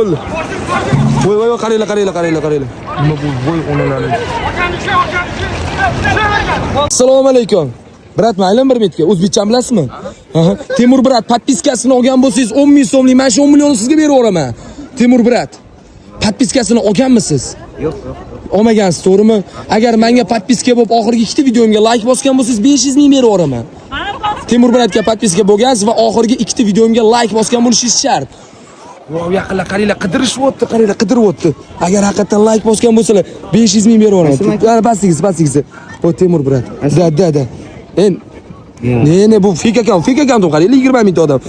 Voy, qaranglar. Nima bu voy onalari. Assalomu alaykum. Brat, maylim bir metga. O'zbekcha bilasizmi? Temur brat, podpiskasini olgan bo'lsangiz 10 ming so'mlik, men shu 10 millionni sizga berib yuboraman. Temur brat, podpiskasini olganmisiz? Yo'q. Olmagansiz, to'g'rimi? Agar menga podpiska bo'lib oxirgi ikkita videomga like bosgan bo'lsangiz 500 ming berib yuboraman. Temur bratga podpiska bo'lgansiz va oxirgi ikkita videomga like bosgan bo'lishingiz shart. Voy, yaqinlar qaranglar, qidiryapti. Agar haqiqatan like bosgan bo'lsalar 500 ming berib yuboraman. Pastigiz. Voy Temur brat. Da. Ne bu fake akkauntim qarang, 20 mingta odam.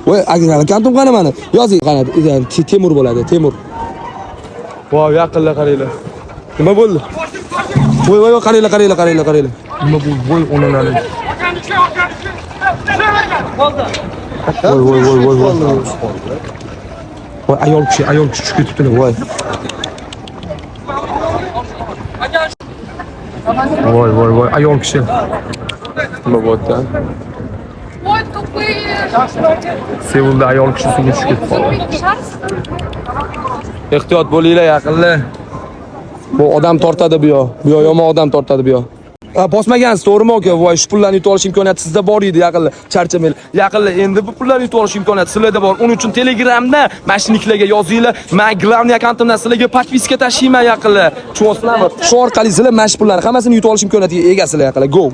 Voy, akkauntim qani meni? Yozing qani, Temur bo'ladi, Temur. Voy, yaqinlar qaranglar. Nima bo'ldi? Voy, qaranglar. Nima bu voy onalari. Voy. Voy, ayol kishi tushib ketibdi, voy. Voy, ayol kishi. Nima bo'pti? Voy, tupые. Seulda ayol kishi suvga tushib ketdi. Ehtiyot bo'linglar, yaqinlar. Bu odam tortadi bu yo yomon odam tortadi bu yo. Bosmagansiz, to'g'rimi aka? Voy, shu pullarni yutib olish imkoniyati sizda bor edi, yaqinlar. Charchamanglar. Yaqinlar, endi bu pullarni yutib olish imkoniyati sizlarda bor. Uning uchun Telegramda mashinalarga yozinglar. Men glavniy akkauntimdan sizlarga podpiska tashlayman, yaqinlar. Tushunasizlarmi? Shu orqali sizlar mana shu pullarni hammasini yutib olish imkoniyatiga egasizlar, yaqinlar. Go.